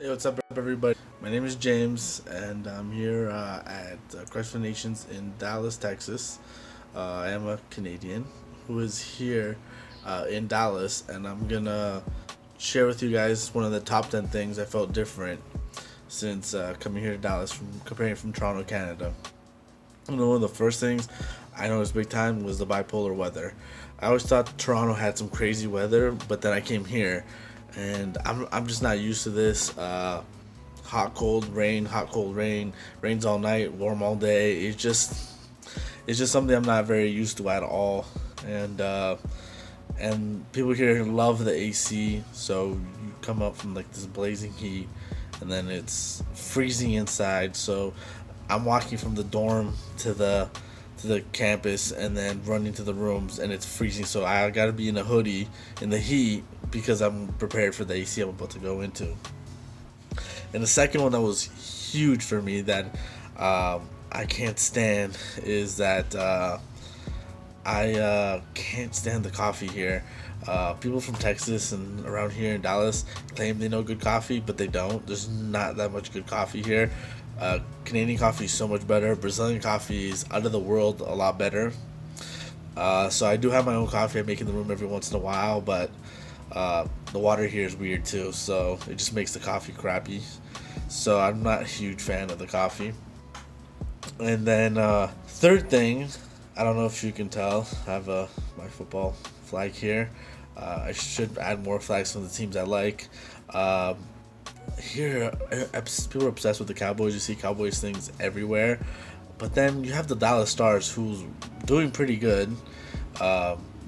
Hey, what's up, everybody? My name is James, and I'm here at Christ for Nations in Dallas, Texas. I am a Canadian who is here in Dallas, and I'm gonna share with you guys one of the top 10 things I felt different since coming here to Dallas, from comparing from Toronto, Canada. One of the first things I noticed big time was the bipolar weather. I always thought Toronto had some crazy weather, but then I came here, and I'm just not used to this. Hot, cold, rain, rains all night, warm all day. It's just something I'm not very used to at all. And people here love the AC, so you come up from like this blazing heat, and then it's freezing inside. So I'm walking from the dorm to the campus and then running to the rooms, and it's freezing. So I gotta be in a hoodie in the heat because I'm prepared for the AC I'm about to go into. And the second one that was huge for me that I can't stand is that I can't stand the coffee here. People from Texas and around here in Dallas claim they know good coffee, but they don't. There's not that much good coffee here. Canadian coffee is so much better. Brazilian coffee is out of the world, a lot better. So I do have my own coffee I make in the room every once in a while, but the water here is weird too, so it just makes the coffee crappy. So I'm not a huge fan of the coffee. And then third thing, I don't know if you can tell, I have my football flag here. I should add more flags from the teams I like. Um, Here, people are obsessed with the Cowboys. You see Cowboys things everywhere. But then you have the Dallas Stars, who's doing pretty good.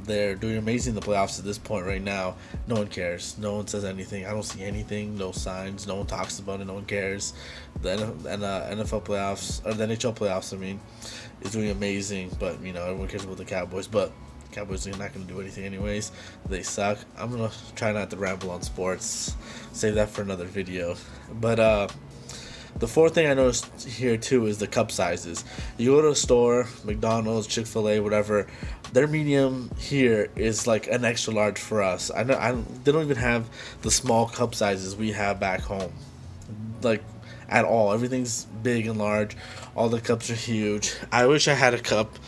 They're doing amazing in the playoffs at this point right now. No one cares. No one says anything. I don't see anything. No signs. No one talks about it. No one cares. The NFL playoffs, or the NHL playoffs, I mean, is doing amazing. But everyone cares about the Cowboys. But Cowboys are not going to do anything anyways. They suck. I'm gonna try not to ramble on sports. Save that for another video. But the fourth thing I noticed here too is the cup sizes. You go to a store, McDonald's, Chick-fil-A, whatever. Their medium here is like an extra large for us. I know they don't even have the small cup sizes we have back home, like at all. Everything's big and large. All the cups are huge. I wish I had a cup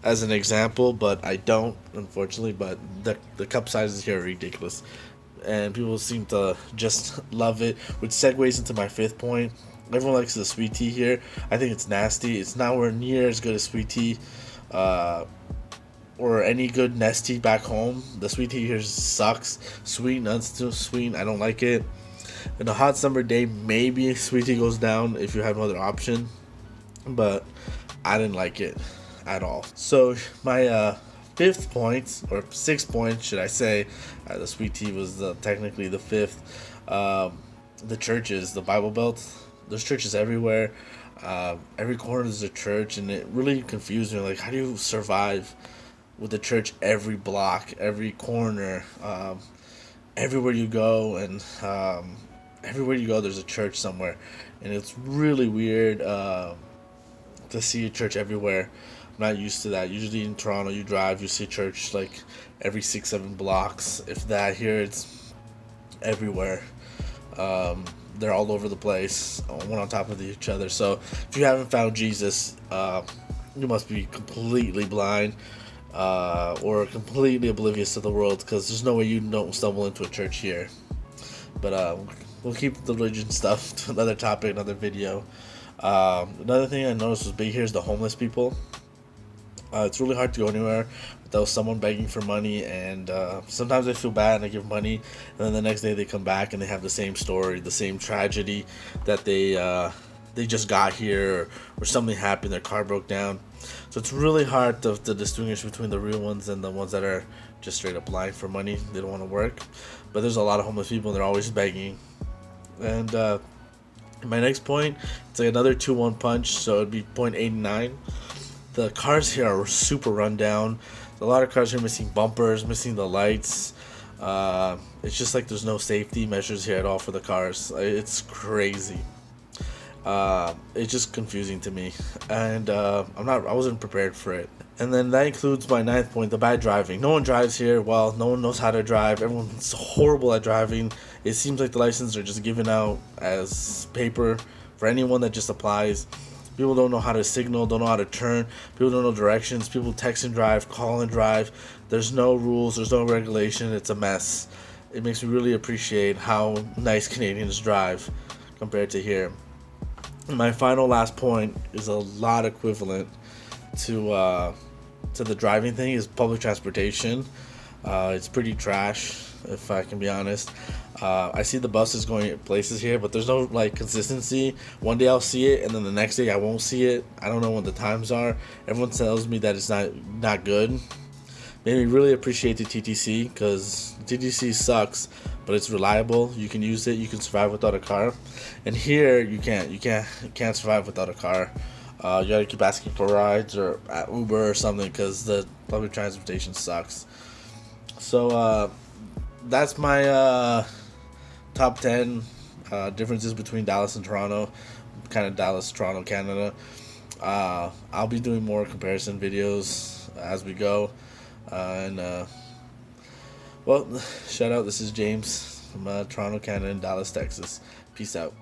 as an example, but I don't, unfortunately. But the cup sizes here are ridiculous, and people seem to just love it. Which segues into my fifth point. Everyone likes the sweet tea here. I think it's nasty. It's nowhere near as good as sweet tea, uh, or any good Nestea back home. The sweet tea here sucks. Sweet, not too sweet. I don't like it. In a hot summer day, maybe sweet tea goes down if you have no other option, but I didn't like it at all. So my fifth point, or sixth point, should I say, the sweet tea was technically the fifth. The churches, the Bible Belt. There's churches everywhere. Every corner is a church, and it really confused me. Like, how do you survive with a church every block, every corner, everywhere you go, and everywhere you go, there's a church somewhere, and it's really weird to see a church everywhere. I'm not used to that. Usually in Toronto, you drive, you see church like every 6, 7 blocks. If that, here it's everywhere. They're all over the place, one on top of each other. So if you haven't found Jesus, you must be completely blind, or completely oblivious to the world, because there's no way you don't stumble into a church here. But we'll keep the religion stuff to another topic, another video. Another thing I noticed was big here is the homeless people. It's really hard to go anywhere without someone begging for money, and sometimes I feel bad and I give money, and then the next day they come back and they have the same story, the same tragedy that they just got here, or something happened, their car broke down. So it's really hard to distinguish between the real ones and the ones that are just straight up lying for money. They don't want to work, but there's a lot of homeless people and they're always begging. And my next point, it's like another 2-1 punch, so it'd be point 89. The cars here are super run down. A lot of cars here missing bumpers, missing the lights. It's just like there's no safety measures here at all for the cars. It's crazy. It's just confusing to me, and I wasn't prepared for it. And then that includes my ninth point, the bad driving. No one drives here well. No one knows how to drive. Everyone's horrible at driving. It seems like the licenses are just given out as paper for anyone that just applies. People don't know how to signal, don't know how to turn. People don't know directions. People text and drive, call and drive. There's no rules. There's no regulation. It's a mess. It makes me really appreciate how nice Canadians drive compared to here. And my final last point is a lot equivalent to the driving thing, is public transportation. It's pretty trash, if I can be honest. I see the buses going places here, but there's no like consistency. One day I'll see it, and then the next day I won't see it. I don't know what the times are. Everyone tells me that it's not good. Made me really appreciate the TTC, because TTC sucks, but it's reliable. You can use it. You can survive without a car, and here you can't. You can't survive without a car. You gotta keep asking for rides or at Uber or something, because the public transportation sucks. So that's my top 10 differences between Dallas and Toronto. Kind of Dallas, Toronto, Canada. I'll be doing more comparison videos as we go. Well, shout out. This is James from Toronto, Canada, and Dallas, Texas. Peace out.